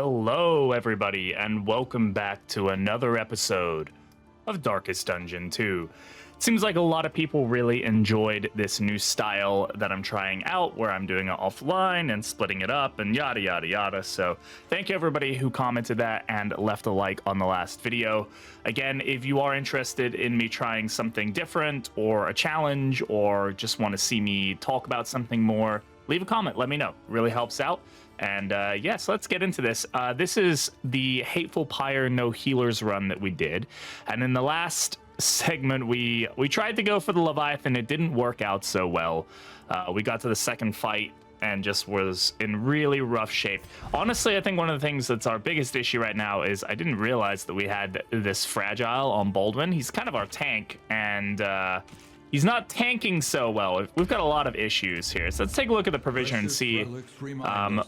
Hello, everybody, and welcome back to another episode of Darkest Dungeon 2. It seems like a lot of people really enjoyed this new style that I'm trying out, where I'm doing it offline and splitting it up and yada yada yada. So thank you everybody who commented that and left a like on the last video. Again, if you are interested in me trying something different or a challenge or just want to see me talk about something more, leave a comment, let me know. It really helps out. And yes, let's get into this. This is the Hateful Pyre no healers run that we did. And in the last segment, we tried to go for the Leviathan. It didn't work out so well. We got to the second fight and just was in really rough shape. Honestly, I think one of the things that's our biggest issue right now is I didn't realize that we had this Fragile on Baldwin. He's kind of our tank, and he's not tanking so well. We've got a lot of issues here. So let's take a look at the provision and see.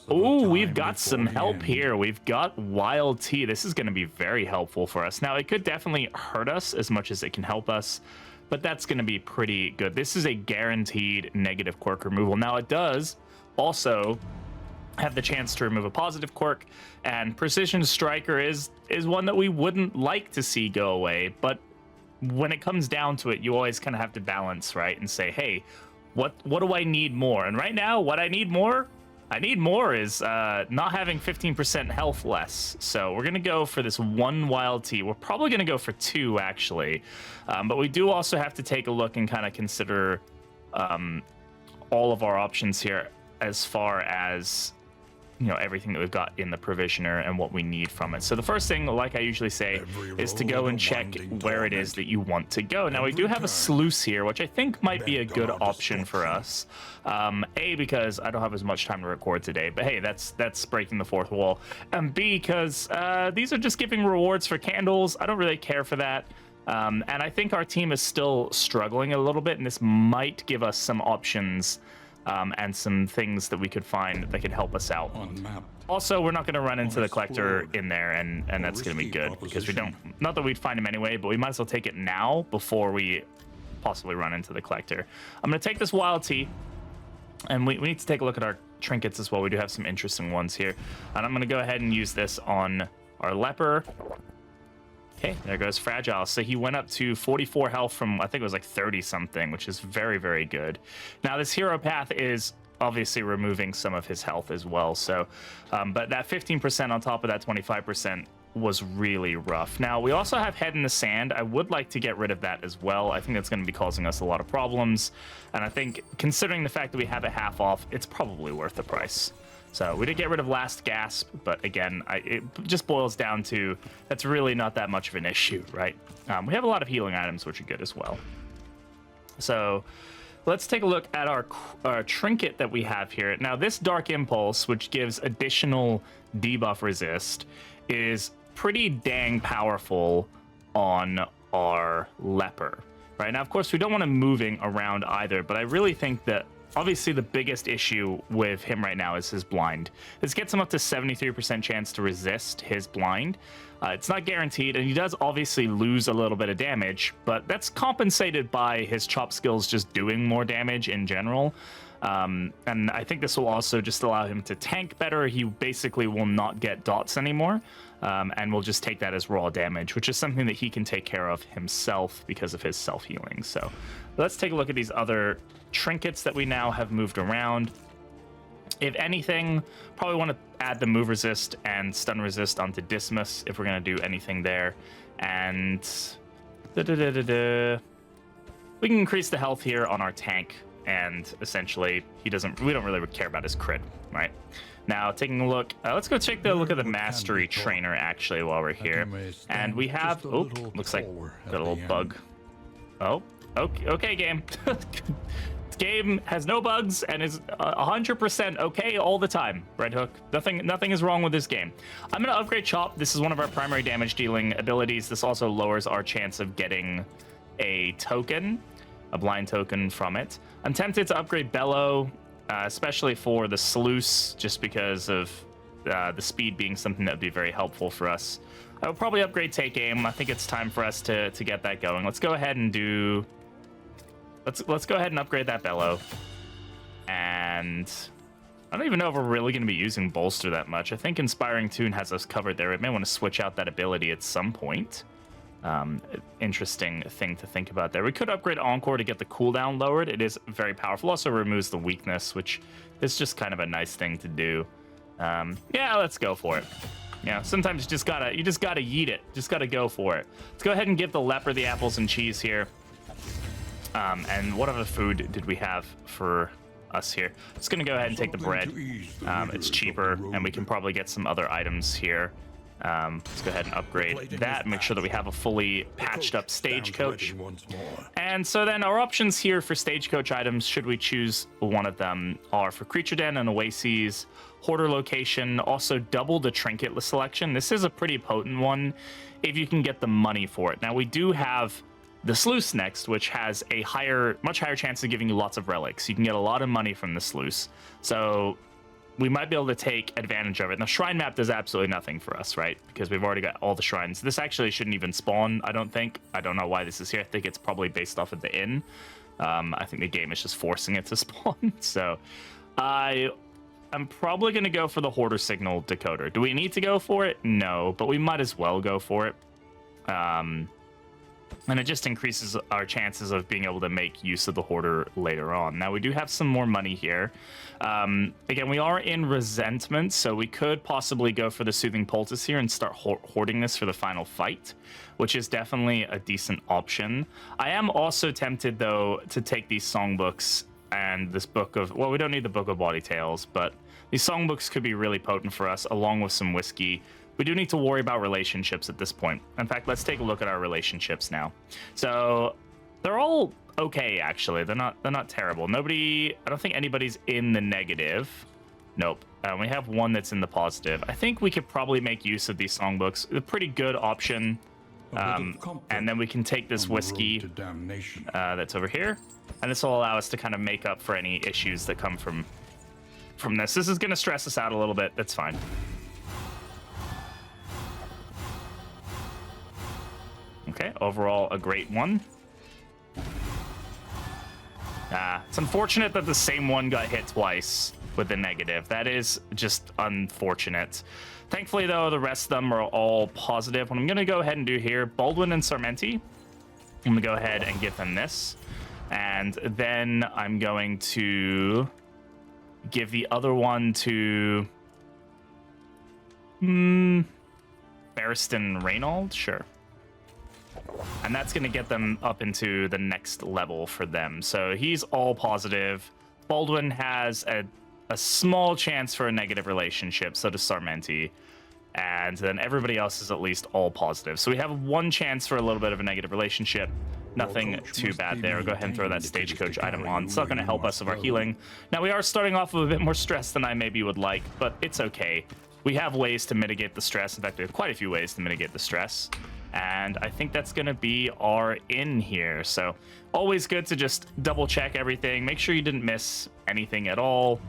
Oh, we've got some help here. We've got Wild Tea. This is going to be very helpful for us. Now, it could definitely hurt us as much as it can help us, but that's going to be pretty good. This is a guaranteed negative quirk removal. Now, it does also have the chance to remove a positive quirk, and Precision Striker is one that we wouldn't like to see go away, but when it comes down to it, you always kind of have to balance, right? And say, hey, what do I need more? And right now, what I need more is not having 15% health less. So we're going to go for this one Wild Tea. We're probably going to go for two, actually. But we do also have to take a look and kind of consider all of our options here as far as, you know, everything that we've got in the provisioner and what we need from it. So the first thing, like I usually say, is to go and check where it is that you want to go. Now, we do have a sluice here, which I think might be a good option for us. A, because I don't have as much time to record today, but hey, that's breaking the fourth wall. And B, because these are just giving rewards for candles. I don't really care for that. And I think our team is still struggling a little bit, and this might give us some options and some things that we could find that could help us out. Also, we're not going to run into the collector in there, and that's going to be good, because we don't, not that we'd find him anyway, but we might as well take it now before we possibly run into the collector. I'm going to take this Wild Tea, and we need to take a look at our trinkets as well. We do have some interesting ones here, and I'm going to go ahead and use this on our leper. Okay, there goes Fragile. So he went up to 44 health from, I think it was like 30 something, which is very, very good. Now, this hero path is obviously removing some of his health as well. So, but that 15% on top of that 25% was really rough. Now, we also have Head in the Sand. I would like to get rid of that as well. I think that's going to be causing us a lot of problems. And I think, considering the fact that we have it half off, it's probably worth the price. So we did get rid of Last Gasp, but again, it just boils down to that's really not that much of an issue, right? We have a lot of healing items, which are good as well. So let's take a look at our trinket that we have here. Now, this Dark Impulse, which gives additional debuff resist, is pretty dang powerful on our leper, right? Now, of course, we don't want him moving around either, but I really think that obviously the biggest issue with him right now is his blind. This gets him up to 73% chance to resist his blind. It's not guaranteed, and he does obviously lose a little bit of damage, but that's compensated by his chop skills just doing more damage in general. And I think this will also just allow him to tank better. He basically will not get dots anymore, and will just take that as raw damage, which is something that he can take care of himself because of his self-healing. So let's take a look at these other trinkets that we now have moved around. If anything, probably want to add the move resist and stun resist onto Dismas if we're going to do anything there. And we can increase the health here on our tank, and essentially we don't really care about his crit, right? Now, taking a look, let's go take a look at the Mastery Trainer actually while we're here. And we have, oh, looks like got a little bug. Oh, okay, game. Game has no bugs and is 100% okay all the time. Red Hook, nothing is wrong with this game. I'm gonna upgrade Chop. This is one of our primary damage dealing abilities. This also lowers our chance of getting a token, a blind token from it. I'm tempted to upgrade Bellow, especially for the sluice, just because of the speed being something that would be very helpful for us. I will probably upgrade Take Aim. I think it's time for us to get that going. Let's go ahead and do. Let's go ahead and upgrade that Bellow, and I don't even know if we're really going to be using Bolster that much. I think Inspiring Tune has us covered there. We may want to switch out that ability at some point. Interesting thing to think about there. We could upgrade Encore to get the cooldown lowered. It is very powerful. Also removes the weakness, which is just kind of a nice thing to do. Yeah, let's go for it. Yeah, sometimes you just gotta yeet it. Just gotta go for it. Let's go ahead and give the leper the apples and cheese here. And what other food did we have for us here? Just gonna go ahead and take the bread. It's cheaper, and we can probably get some other items here. Let's go ahead and upgrade that. Make sure that we have a fully patched up stagecoach. And so then our options here for stagecoach items, should we choose one of them, are for Creature Den and Oases, Hoarder Location, also double the trinket selection. This is a pretty potent one if you can get the money for it. Now we do have the Sluice next, which has a much higher chance of giving you lots of relics. You can get a lot of money from the Sluice. So we might be able to take advantage of it. Now, Shrine Map does absolutely nothing for us, right? Because we've already got all the shrines. This actually shouldn't even spawn, I don't think. I don't know why this is here. I think it's probably based off of the inn. I think the game is just forcing it to spawn. So I'm probably going to go for the Hoarder Signal Decoder. Do we need to go for it? No, but we might as well go for it. And it just increases our chances of being able to make use of the Hoarder later on. Now, we do have some more money here. Again, we are in Resentment, so we could possibly go for the Soothing Poultice here and start hoarding this for the final fight, which is definitely a decent option. I am also tempted, though, to take these songbooks and this book of... Well, we don't need the Book of Bawdy Tales, but these songbooks could be really potent for us, along with some whiskey. We do need to worry about relationships at this point. In fact, let's take a look at our relationships now. So they're all okay, actually. They're not terrible. I don't think anybody's in the negative. Nope. We have one that's in the positive. I think we could probably make use of these songbooks. A pretty good option. And then we can take this whiskey that's over here, and this will allow us to kind of make up for any issues that come from this. This is going to stress us out a little bit. That's fine. Okay, overall a great one. It's unfortunate that the same one got hit twice with the negative. That is just unfortunate. Thankfully, though, the rest of them are all positive. What I'm going to go ahead and do here, Baldwin and Sarmenti, I'm going to go ahead and give them this. And then I'm going to give the other one to... Barristan Reynold? Sure. And that's going to get them up into the next level for them. So he's all positive. Baldwin has a small chance for a negative relationship, so does Sarmenti. And then everybody else is at least all positive. So we have one chance for a little bit of a negative relationship. Nothing too bad there. Go ahead and throw that stagecoach item on. It's not going to help us with our healing. Now, we are starting off with a bit more stress than I maybe would like, but it's okay. We have ways to mitigate the stress. In fact, we have quite a few ways to mitigate the stress. And I think that's going to be our in here. So always good to just double check everything. Make sure you didn't miss anything at all.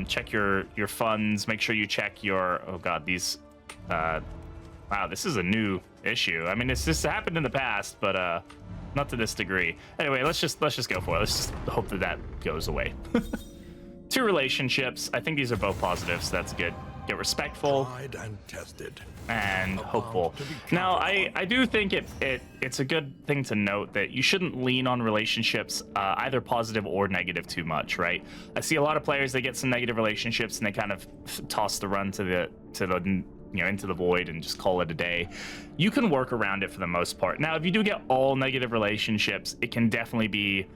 Check your funds. Make sure you check your... Oh, God, these... wow, this is a new issue. I mean, this happened in the past, but not to this degree. Anyway, let's just go for it. Let's just hope that goes away. 2 relationships. I think these are both positive, so that's good. Get respectful and tested and hopeful. Now, I do think it's a good thing to note that you shouldn't lean on relationships either positive or negative too much, right? I see a lot of players, they get some negative relationships and they kind of toss the run to the into the void and just call it a day. You can work around it for the most part. Now, if you do get all negative relationships, it can definitely be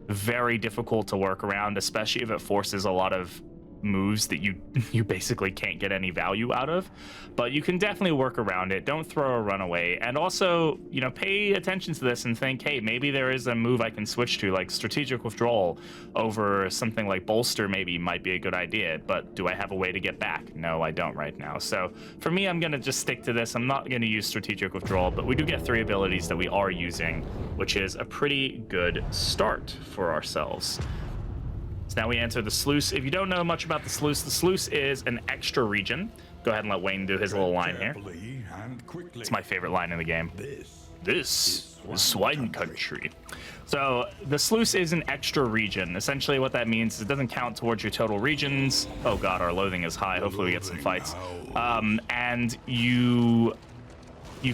very difficult to work around, especially if it forces a lot of moves that you basically can't get any value out of. But you can definitely work around it. Don't throw a runaway. And also, pay attention to this and think, hey, maybe there is a move I can switch to, like strategic withdrawal over something like bolster maybe might be a good idea. But do I have a way to get back? No, I don't right now. So for me, I'm going to just stick to this. I'm not going to use strategic withdrawal, but we do get 3 abilities that we are using, which is a pretty good start for ourselves. So now we enter the Sluice. If you don't know much about the Sluice is an extra region. Go ahead and let Wayne do his little line here. It's my favorite line in the game. This This is swine country. So the sluice is an extra region. Essentially what that means is it doesn't count towards your total regions. Oh god, our loathing is high. Hopefully we get some fights. And you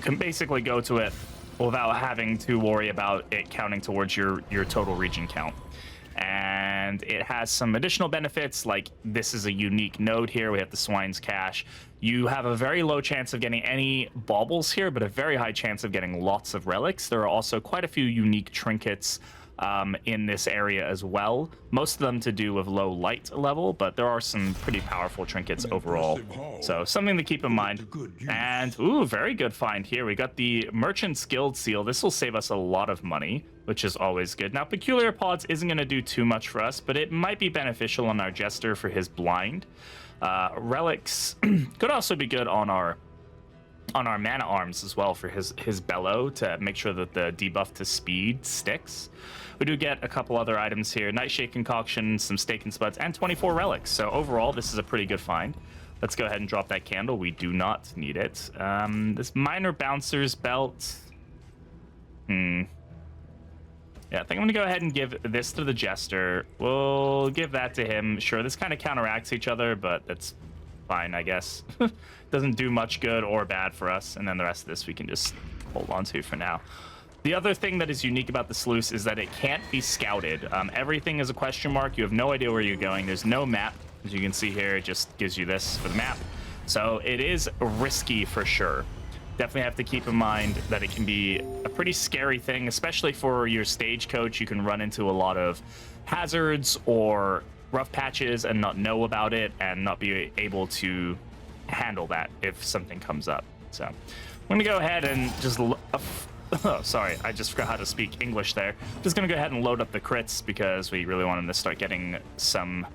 can basically go to it without having to worry about it counting towards your total region count. And it has some additional benefits, like this is a unique node here. We have the Swine's Cache. You have a very low chance of getting any baubles here, but a very high chance of getting lots of relics. There are also quite a few unique trinkets in this area as well. Most of them to do with low light level, but there are some pretty powerful trinkets overall. So something to keep in mind. And, ooh, very good find here. We got the Merchant's Guild Seal. This will save us a lot of money, which is always good. Now, Peculiar Pods isn't going to do too much for us, but it might be beneficial on our Jester for his blind. Relics could also be good on our mana arms as well for his bellow to make sure that the debuff to speed sticks. We do get a couple other items here: Nightshade Concoction, some Steak and Spuds, and 24 relics. So overall, this is a pretty good find. Let's go ahead and drop that candle. We do not need it. This Minor Bouncer's Belt. Yeah, I think I'm gonna go ahead and give this to the Jester. We'll give that to him. Sure, this kind of counteracts each other, but that's fine, I guess. Doesn't do much good or bad for us, and then the rest of this we can just hold on to for now. The other thing that is unique about the sluice is that it can't be scouted. Everything is a question mark. You have no idea where you're going. There's no map. As you can see here, it just gives you this for the map. So it is risky for sure. Definitely have to keep in mind that it can be a pretty scary thing, especially for your stagecoach. You can run into a lot of hazards or rough patches and not know about it and not be able to handle that if something comes up. So I'm gonna go ahead and just oh, sorry, I just forgot how to speak English there. Just gonna go ahead and load up the crits because we really want him to start getting some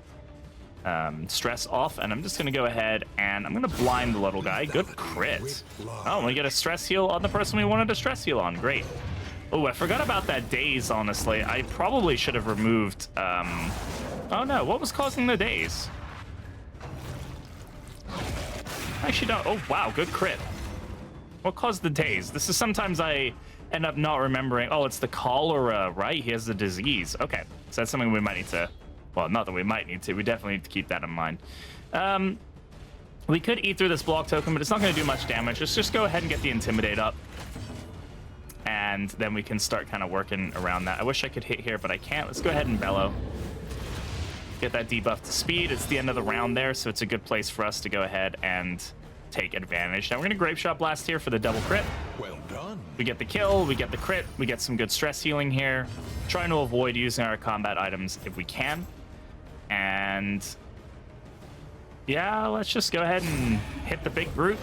stress off, and I'm just gonna go ahead and I'm gonna blind the little guy. Good crit. Oh, we get a stress heal on the person we wanted a stress heal on. Great. Oh, I forgot about that daze, honestly. I probably should have removed oh no, what was causing the daze? Actually don't. Oh wow, good crit. What caused the daze? This is sometimes I end up not remembering. Oh, it's the cholera, right? He has the disease. Okay, so that's something we might need to, well, not that we might need to, we definitely need to keep that in mind. We could eat through this block token, but it's not going to do much damage. Let's just go ahead and get the Intimidate up, and then we can start kind of working around that. I wish I could hit here, but I can't. Let's go ahead and Bellow. Get that debuff to speed. It's the end of the round there, so it's a good place for us to go ahead and take advantage. Now we're going to Grape Shot Blast here for the double crit. Well done. We get the kill, we get the crit, we get some good stress healing here. Trying to avoid using our combat items if we can. And yeah, let's just go ahead and hit the big brute.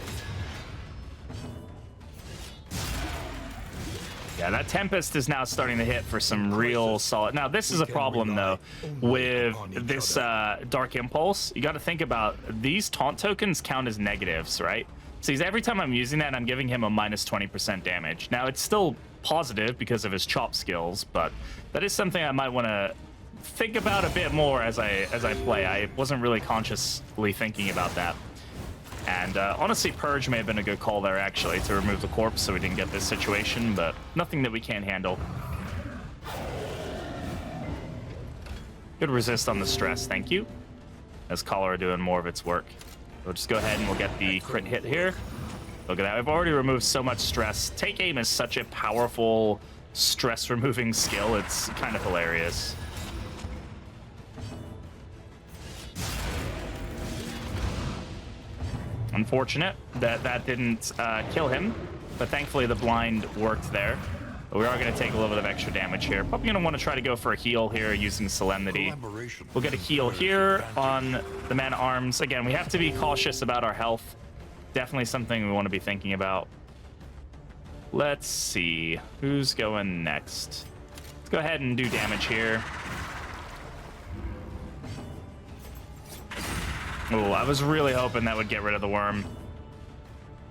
Yeah, that Tempest is now starting to hit for some real solid. Now, this is a problem, though, with this Dark Impulse. You got to think about these taunt tokens count as negatives, right? So every time I'm using that, I'm giving him a minus 20% damage. Now, it's still positive because of his chop skills, but that is something I might want to think about a bit more as I play. I wasn't really consciously thinking about that. And honestly, Purge may have been a good call there, actually, to remove the corpse so we didn't get this situation, but nothing that we can't handle. Good resist on the stress, thank you. As Cholera doing more of its work. We'll just go ahead and we'll get the crit hit here. Look at that, we've already removed so much stress. Take Aim is such a powerful stress-removing skill, it's kind of hilarious. Unfortunate that that didn't kill him, but thankfully the blind worked there. But we are going to take a little bit of extra damage here. Probably going to want to try to go for a heal here using Solemnity. We'll get a heal here on the Man at Arms. Again, we have to be cautious about our health. Definitely something we want to be thinking about. Let's see. Who's going next? Let's go ahead and do damage here. Oh, I was really hoping that would get rid of the worm.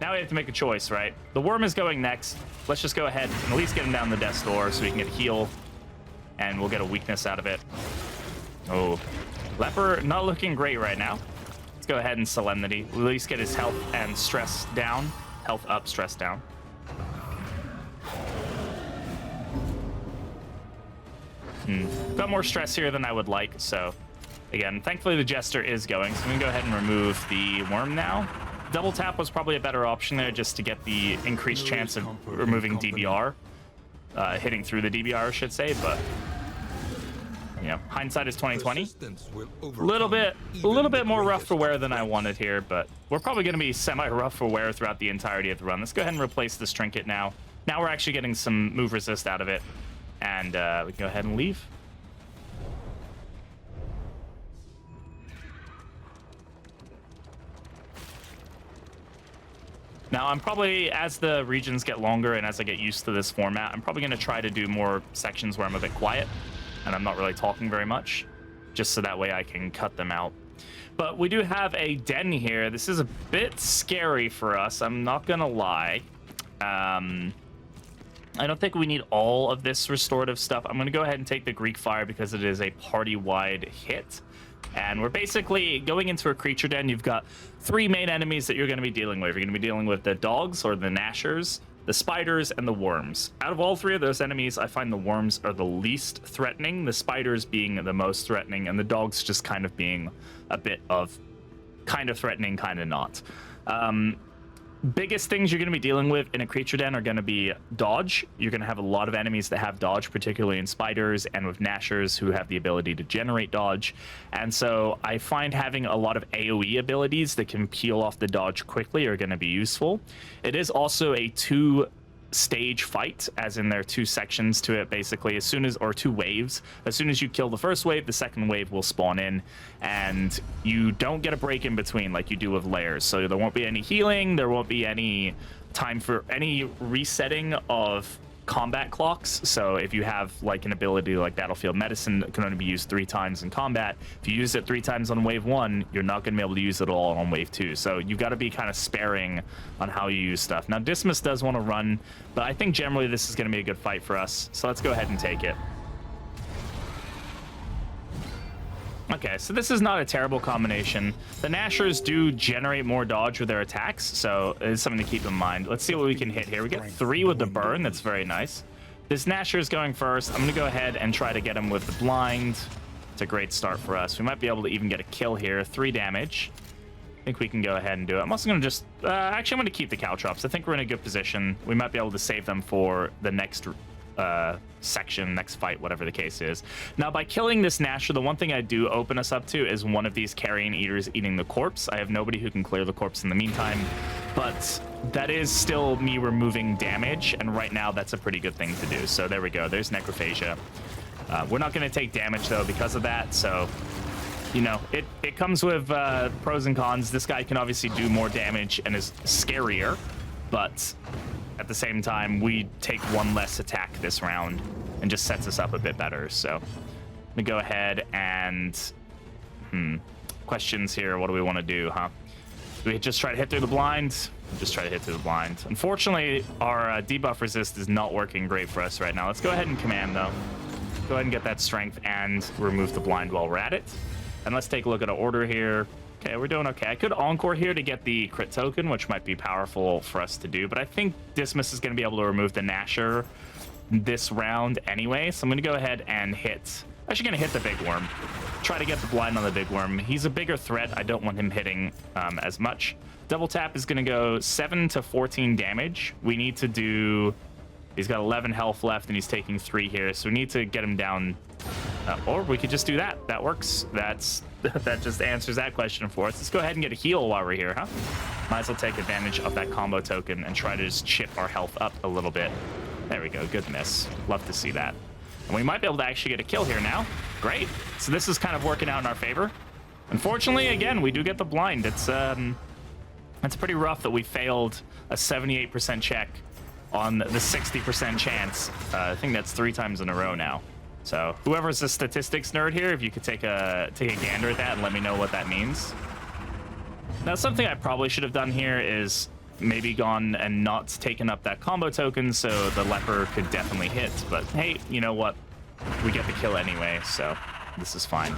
Now we have to make a choice, right? The worm is going next. Let's just go ahead and at least get him down the death's door so we can get a heal. And we'll get a weakness out of it. Oh, Leper not looking great right now. Let's go ahead and Solemnity. We'll at least get his health and stress down. Health up, stress down. Got more stress here than I would like, so again, thankfully the Jester is going, so I'm gonna go ahead and remove the worm now. Double tap was probably a better option there just to get the increased chance of removing DBR, hitting through the DBR, I should say, but you know, hindsight is 2020. A little bit more rough for wear than I wanted here, but we're probably going to be semi-rough for wear throughout the entirety of the run. Let's go ahead and replace this trinket now. Now we're actually getting some move resist out of it, and we can go ahead and leave. Now, I'm probably, as the regions get longer and as I get used to this format, I'm probably going to try to do more sections where I'm a bit quiet and I'm not really talking very much, just so that way I can cut them out. But we do have a den here. This is a bit scary for us, I'm not going to lie. I don't think we need all of this restorative stuff. I'm going to go ahead and take the Greek Fire because it is a party-wide hit. And we're basically going into a creature den. You've got 3 main enemies that you're going to be dealing with. You're going to be dealing with the dogs or the gnashers, the spiders, and the worms. Out of all 3 of those enemies, I find the worms are the least threatening, the spiders being the most threatening, and the dogs just kind of being a bit of kind of threatening, kind of not. Biggest things you're going to be dealing with in a creature den are going to be dodge. You're going to have a lot of enemies that have dodge, particularly in spiders and with gnashers who have the ability to generate dodge. And so I find having a lot of AoE abilities that can peel off the dodge quickly are going to be useful. It is also a 2-stage fight, as in there are 2 sections to it, basically. As soon as, or 2 waves, as soon as you kill the first wave, the second wave will spawn in, and you don't get a break in between like you do with layers. So there won't be any healing, there won't be any time for any resetting of combat clocks. So if you have like an ability like Battlefield Medicine that can only be used 3 times in combat, if you use it 3 times on wave 1, you're not going to be able to use it all on wave 2. So you've got to be kind of sparing on how you use stuff. Now Dismas does want to run, but I think generally this is going to be a good fight for us. So let's go ahead and take it. Okay, so this is not a terrible combination. The Gnashers do generate more dodge with their attacks, so it's something to keep in mind. Let's see what we can hit here. We get 3 with the burn. That's very nice. This Gnasher is going first. I'm going to go ahead and try to get him with the blind. It's a great start for us. We might be able to even get a kill here. 3 damage. I think we can go ahead and do it. I'm also going to just... actually, I'm going to keep the Caltrops. I think we're in a good position. We might be able to save them for the next... section, next fight, whatever the case is. Now, by killing this Gnasher, the one thing I do open us up to is one of these carrion eaters eating the corpse. I have nobody who can clear the corpse in the meantime, but that is still me removing damage, and right now that's a pretty good thing to do. So there we go. There's necrophagia. We're not going to take damage, though, because of that, so... You know, it comes with pros and cons. This guy can obviously do more damage and is scarier, but at the same time, we take 1 less attack this round and just sets us up a bit better. So I'm gonna go ahead and questions here. What do we want to do, huh? Do we just try to hit through the blind? Just try to hit through the blind. Unfortunately, our debuff resist is not working great for us right now. Let's go ahead and command, though. Go ahead and get that strength and remove the blind while we're at it. And let's take a look at our order here. Okay, we're doing okay. I could Encore here to get the crit token, which might be powerful for us to do, but I think Dismas is going to be able to remove the Gnasher this round anyway, so I'm going to go ahead and hit... Actually going to hit the big worm. Try to get the blind on the big worm. He's a bigger threat. I don't want him hitting as much. Double tap is going to go 7 to 14 damage. We need to do... He's got 11 health left, and he's taking 3 here, so we need to get him down... or we could just do that. That works. That just answers that question for us. Let's go ahead and get a heal while we're here, huh? Might as well take advantage of that combo token and try to just chip our health up a little bit. There we go. Good miss. Love to see that. And we might be able to actually get a kill here now. Great. So this is kind of working out in our favor. Unfortunately, again, we do get the blind. It's pretty rough that we failed a 78% check on the 60% chance. I think that's 3 times in a row now. So whoever's a statistics nerd here, if you could take a gander at that and let me know what that means. Now, something I probably should have done here is maybe gone and not taken up that combo token so the leper could definitely hit. But hey, you know what? We get the kill anyway, so this is fine.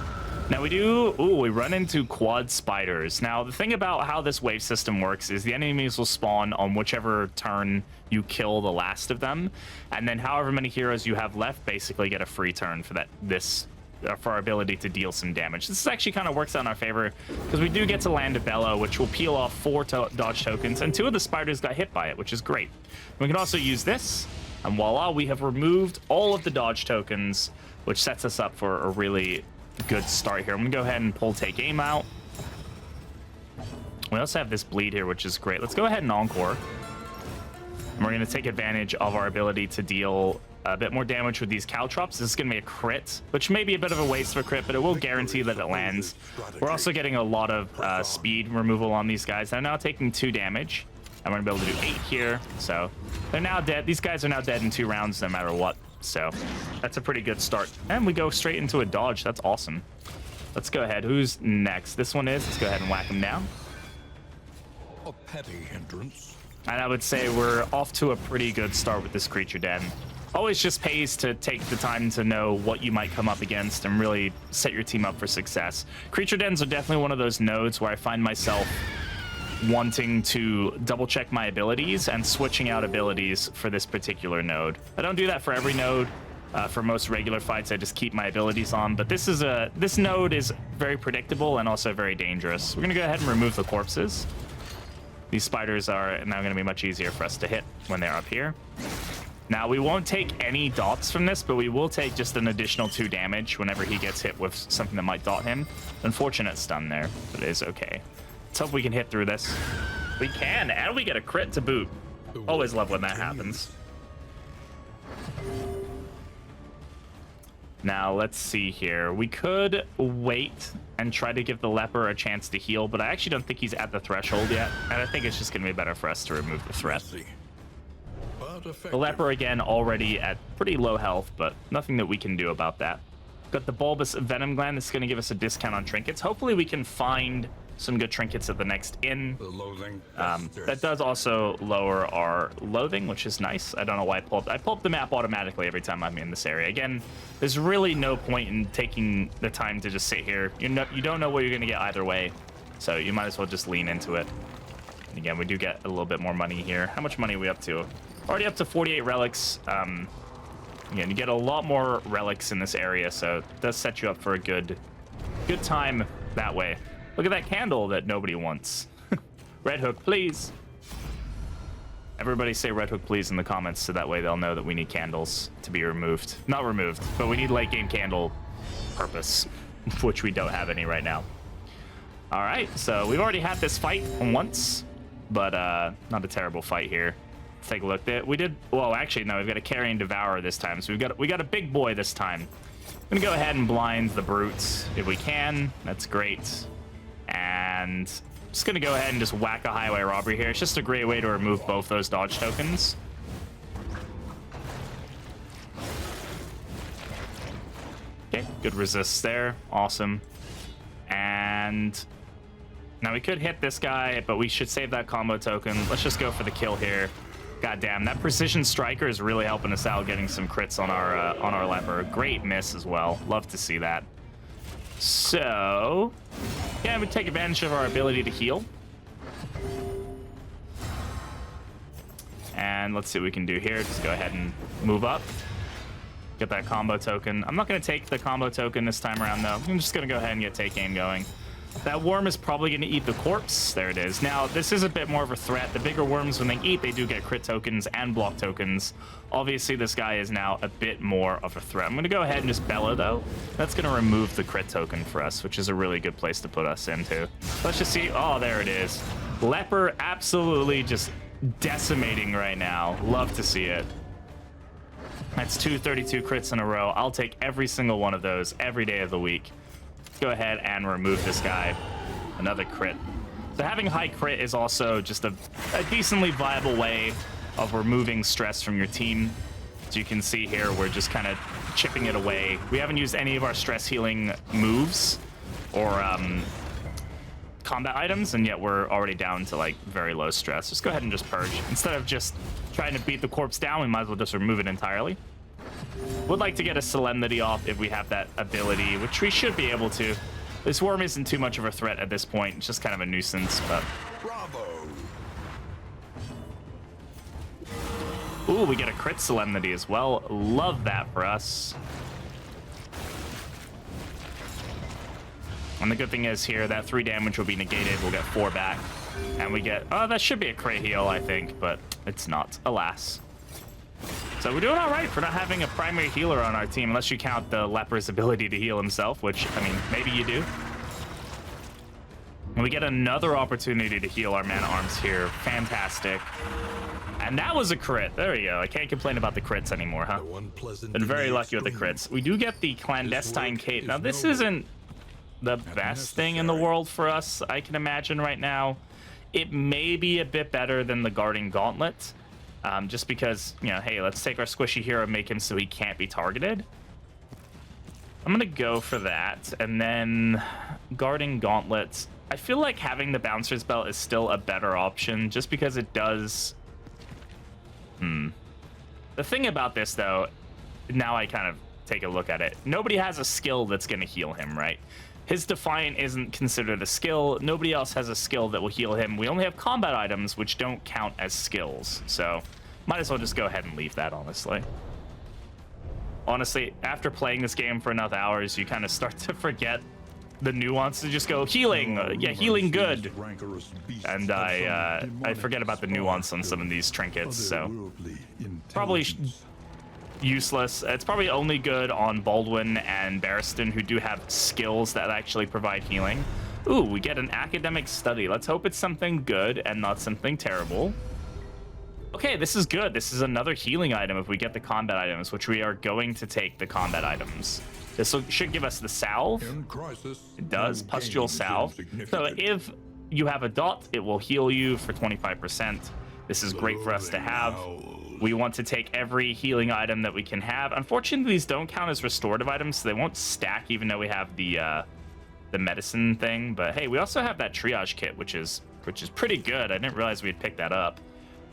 Now we run into quad spiders. Now the thing about how this wave system works is the enemies will spawn on whichever turn you kill the last of them, and then however many heroes you have left basically get a free turn for for our ability to deal some damage. This actually kind of works out in our favor because we do get to land a bellow, which will peel off 4 dodge tokens, and 2 of the spiders got hit by it, which is great. We can also use this, and voila, we have removed all of the dodge tokens, which sets us up for a really good start here. I'm gonna go ahead and pull take aim out. We also have this bleed here, which is great. Let's go ahead and encore. And we're gonna take advantage of our ability to deal a bit more damage with these caltrops. This is gonna be a crit, which may be a bit of a waste of a crit, but it will guarantee that it lands. We're also getting a lot of speed removal on these guys. They're now taking 2 damage. And we're gonna be able to do 8 here. So they're now dead. These guys are now dead in 2 rounds no matter what. So that's a pretty good start. And we go straight into a dodge. That's awesome. Let's go ahead. Who's next? This one is. Let's go ahead and whack him down. A petty hindrance. And I would say we're off to a pretty good start with this creature den. Always just pays to take the time to know what you might come up against and really set your team up for success. Creature dens are definitely one of those nodes where I find myself wanting to double check my abilities and switching out abilities for this particular node. I don't do that for every node. For most regular fights, I just keep my abilities on, but this node is very predictable and also very dangerous. We're gonna go ahead and remove the corpses. These spiders are now gonna be much easier for us to hit when they're up here. Now we won't take any dots from this, but we will take just an additional 2 damage whenever he gets hit with something that might dot him. Unfortunate stun there, but it is okay. Let's hope we can hit through this. We can, and we get a crit to boot. Always love when that happens. Now, let's see here. We could wait and try to give the leper a chance to heal, but I actually don't think he's at the threshold yet, and I think it's just going to be better for us to remove the threat. The leper, again, already at pretty low health, but nothing that we can do about that. Got the bulbous venom gland. This is going to give us a discount on trinkets. Hopefully we can find some good trinkets at the next inn. That does also lower our loathing, which is nice. I don't know why I pull up the map automatically every time I'm in this area. Again, there's really no point in taking the time to just sit here. You don't know what you're going to get either way, so you might as well just lean into it. And again, we do get a little bit more money here. How much money are we up to? Already up to 48 relics. Again, you get a lot more relics in this area, so it does set you up for a good time that way. Look at that candle that nobody wants. Red hook, please. Everybody say red hook, please, in the comments, so that way they'll know that we need candles to be removed. Not removed, but we need late game candle purpose, which we don't have any right now. All right, so we've already had this fight once, but not a terrible fight here. Let's take a look. Well, actually, no, we've got a carry and devour this time, so we got a big boy this time. I'm gonna go ahead and blind the brutes if we can. That's great. And just gonna go ahead and just whack a highway robbery here. It's just a great way to remove both those dodge tokens. Okay, good resist there. Awesome. And now we could hit this guy, but we should save that combo token. Let's just go for the kill here. God damn, that precision striker is really helping us out, getting some crits on our leper. Great miss as well. Love to see that. So, yeah, we take advantage of our ability to heal. And let's see what we can do here. Just go ahead and move up. Get that combo token. I'm not going to take the combo token this time around, though. I'm just going to go ahead and get take aim going. That worm is probably going to eat the corpse. There it is. Now, this is a bit more of a threat. The bigger worms, when they eat, they do get crit tokens and block tokens. Obviously, this guy is now a bit more of a threat. I'm going to go ahead and just bellow, though. That's going to remove the crit token for us, which is a really good place to put us into. Let's just see. Oh, there it is. Leper absolutely just decimating right now. Love to see it. That's 232 crits in a row. I'll take every single one of those every day of the week. Go ahead and remove this guy. Another crit. So having high crit is also just a decently viable way of removing stress from your team. As you can see here, we're just kind of chipping it away. We haven't used any of our stress healing moves or combat items, and yet we're already down to like very low stress. Just go ahead and just purge. Instead of just trying to beat the corpse down, we might as well just remove it entirely. Would like to get a Solemnity off if we have that ability, which we should be able to. This worm isn't too much of a threat at this point. It's just kind of a nuisance, but... Bravo! Ooh, we get a crit solemnity as well. Love that for us. And the good thing is here, that 3 damage will be negated. We'll get 4 back. And we get... Oh, that should be a crit heal, I think, but it's not, alas. So we're doing all right for not having a primary healer on our team, unless you count the leper's ability to heal himself, which, I mean, maybe you do. And we get another opportunity to heal our man-at-arms here. Fantastic. And that was a crit. There we go. I can't complain about the crits anymore, huh? Been very lucky with the crits. We do get the clandestine cape. Now, this isn't the best thing in the world for us, I can imagine right now. It may be a bit better than the guarding gauntlet. Just because, you know, hey, let's take our squishy hero and make him so he can't be targeted. I'm gonna go for that. And then guarding gauntlets. I feel like having the bouncer's belt is still a better option just because it does... The thing about this, though, now I kind of take a look at it. Nobody has a skill that's gonna heal him, right? His Defiant isn't considered a skill. Nobody else has a skill that will heal him. We only have combat items, which don't count as skills. So, might as well just go ahead and leave that, honestly. Honestly, after playing this game for enough hours, you kind of start to forget the nuance to just go, healing! Yeah, healing good! And I forget about the nuance on some of these trinkets, so... Probably... useless. It's probably only good on Baldwin and Barristan, who do have skills that actually provide healing. Ooh, we get an academic study. Let's hope it's something good and not something terrible. Okay, this is good. This is another healing item if we get the combat items, which we are going to take the combat items. This should give us the salve. It does, pustule salve. So if you have a dot, it will heal you for 25%. This is great for us to have. We want to take every healing item that we can have. Unfortunately, these don't count as restorative items, so they won't stack even though we have the medicine thing. But hey, we also have that triage kit, which is pretty good. I didn't realize we'd pick that up.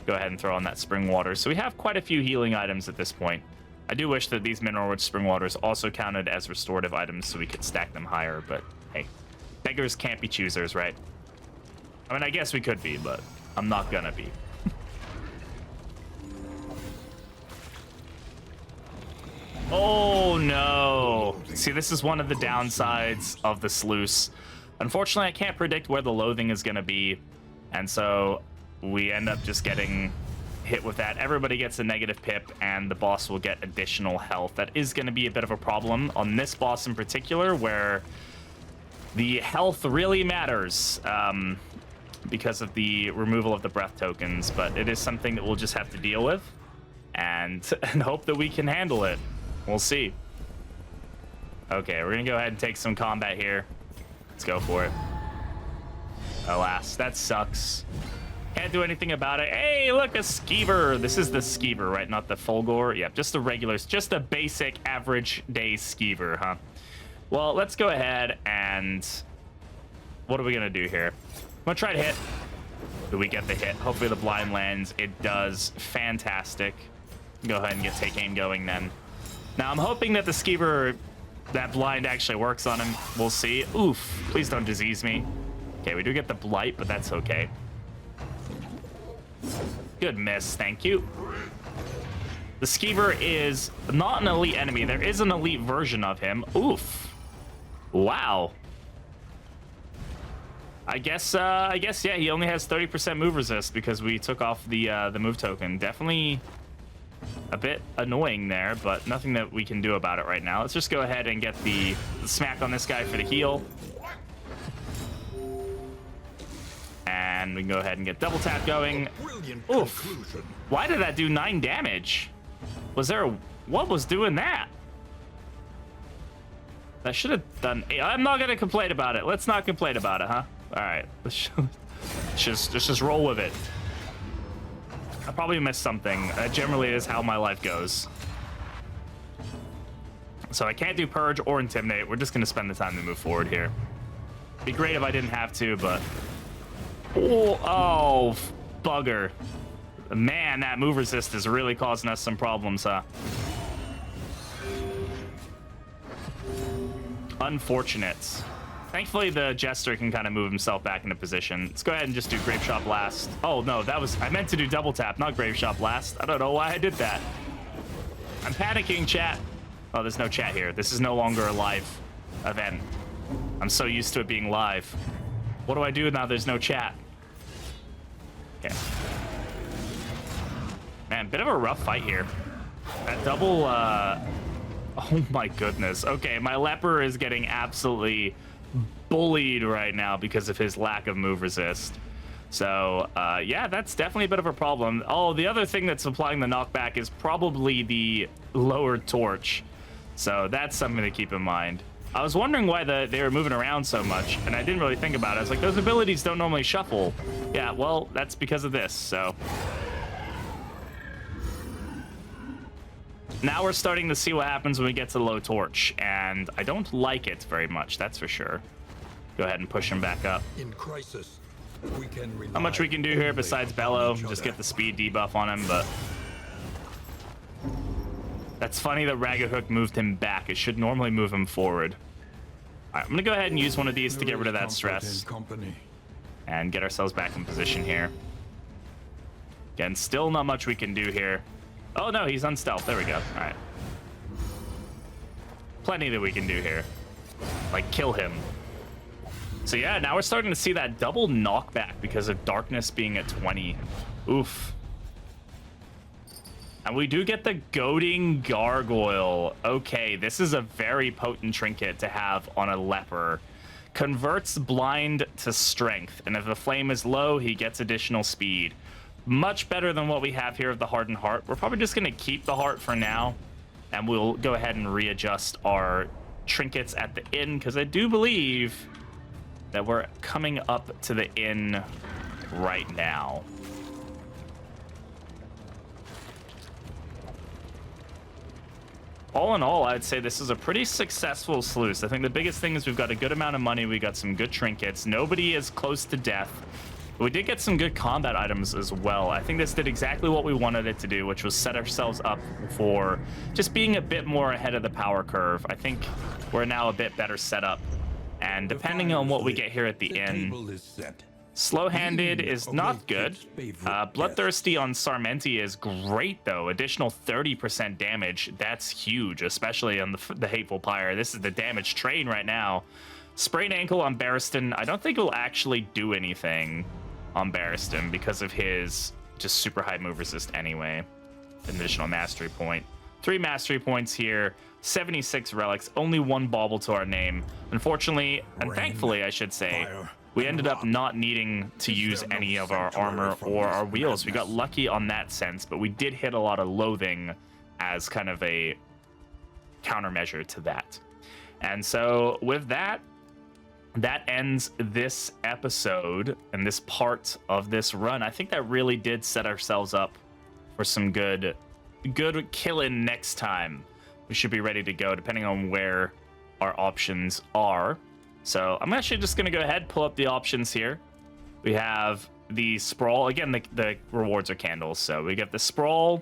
Go ahead and throw on that spring water. So we have quite a few healing items at this point. I do wish that these mineral rich spring waters also counted as restorative items so we could stack them higher, but hey, beggars can't be choosers, right? I mean, I guess we could be, but I'm not gonna be. Oh no! See, this is one of the downsides of the sluice. Unfortunately, I can't predict where the loathing is gonna be, and so we end up just getting hit with that. Everybody gets a negative pip, and the boss will get additional health. That is gonna be a bit of a problem on this boss in particular, where the health really matters because of the removal of the breath tokens, but it is something that we'll just have to deal with and hope that we can handle it. We'll see. Okay, we're gonna go ahead and take some combat here. Let's go for it. Alas, that sucks. Can't do anything about it. Hey, look, a skeever. This is the skeever, right? Not the Fulgor. Yep, just the regulars. Just a basic average day skeever, huh? Well, let's go ahead and... What are we gonna do here? I'm gonna try to hit. Do we get the hit? Hopefully the blind lands. It does. Fantastic. Go ahead and get take aim going then. Now, I'm hoping that the skeever, that blind actually works on him. We'll see. Oof. Please don't disease me. Okay, we do get the blight, but that's okay. Good miss. Thank you. The skeever is not an elite enemy. There is an elite version of him. Oof. Wow. I guess, yeah, he only has 30% move resist because we took off the move token. Definitely a bit annoying there, but nothing that we can do about it right now. Let's just go ahead and get the smack on this guy for the heal. And we can go ahead and get double tap going. Oof. Why did that do 9 damage? Was there a... What was doing that? That should have done... I'm not going to complain about it. Let's not complain about it, huh? All right. Let's just roll with it. I probably missed something. That generally is how my life goes. So I can't do Purge or Intimidate. We're just going to spend the time to move forward here. It'd be great if I didn't have to, but... Oh, bugger. Man, that move resist is really causing us some problems, huh? Unfortunate. Thankfully, the Jester can kind of move himself back into position. Let's go ahead and just do Grave Shot Blast. Oh, no, I meant to do double tap, not Grave Shot Blast. I don't know why I did that. I'm panicking, chat. Oh, there's no chat here. This is no longer a live event. I'm so used to it being live. What do I do now there's no chat? Okay. Man, bit of a rough fight here. That double, oh my goodness. Okay, my leper is getting absolutely bullied right now because of his lack of move resist. So, yeah, that's definitely a bit of a problem. Oh, the other thing that's applying the knockback is probably the lowered torch. So that's something to keep in mind. I was wondering why they were moving around so much, and I didn't really think about it. I was like, those abilities don't normally shuffle. Yeah, well, that's because of this, so. Now we're starting to see what happens when we get to low torch, and I don't like it very much, that's for sure. Go ahead and push him back up. In crisis, we can Not much we can do here besides bellow, just get the speed debuff on him, but that's funny that Ragged Hook moved him back. It should normally move him forward. All right, I'm gonna go ahead and use one of these to get rid of that stress and get ourselves back in position here. Again, still not much we can do here. Oh no, he's on stealth. There we go. All right. Plenty that we can do here. Like kill him. So yeah, now we're starting to see that double knockback because of darkness being at 20. Oof. And we do get the goading gargoyle. Okay, this is a very potent trinket to have on a leper. Converts blind to strength, and if the flame is low, he gets additional speed. Much better than what we have here of the hardened heart. We're probably just going to keep the heart for now, and we'll go ahead and readjust our trinkets at the inn, because I do believe that we're coming up to the inn right now. All in all, I'd say this is a pretty successful sluice. I think the biggest thing is we've got a good amount of money. We got some good trinkets. Nobody is close to death. We did get some good combat items as well. I think this did exactly what we wanted it to do, which was set ourselves up for just being a bit more ahead of the power curve. I think we're now a bit better set up. And depending on what we get here at the end, slow-handed is not good. Bloodthirsty on Sarmenti is great, though. Additional 30% damage. That's huge, especially on the Hateful Pyre. This is the damage train right now. Sprained ankle on Barristan. I don't think it will actually do anything on Barristan because of his just super high move resist anyway. An additional mastery point. 3 mastery points here. 76 relics. Only 1 bauble to our name. Unfortunately, and thankfully, I should say, we ended up not needing to use any of our armor or our wheels. We got lucky on that sense, but we did hit a lot of loathing as kind of a countermeasure to that. And so with that, that ends this episode and this part of this run. I think that really did set ourselves up for some good killing next time. We should be ready to go depending on where our options are. So I'm actually just going to go ahead, pull up the options here. We have the Sprawl. Again, the rewards are candles. So we get the Sprawl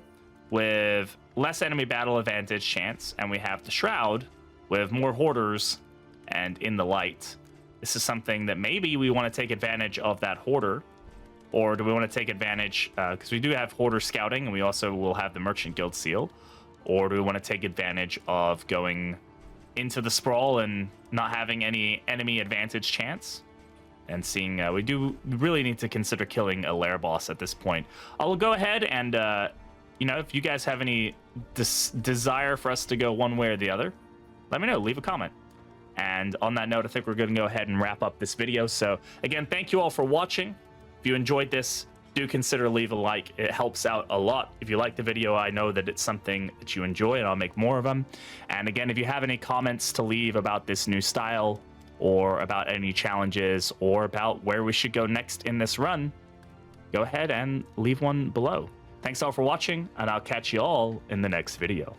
with less enemy battle advantage chance. And we have the Shroud with more Hoarders and in the light. This is something that maybe we want to take advantage of that Hoarder. Or do we want to take advantage, because we do have Hoarder Scouting, and we also will have the Merchant Guild Seal. Or do we want to take advantage of going into the Sprawl and not having any enemy advantage chance? And seeing, we do really need to consider killing a lair boss at this point. I'll go ahead and, you know, if you guys have any desire for us to go one way or the other, let me know, leave a comment. And on that note, I think we're going to go ahead and wrap up this video. So again, thank you all for watching. If you enjoyed this, do consider leave a like. It helps out a lot. If you like the video, I know that it's something that you enjoy and I'll make more of them. And again, if you have any comments to leave about this new style or about any challenges or about where we should go next in this run, go ahead and leave one below. Thanks all for watching, and I'll catch you all in the next video.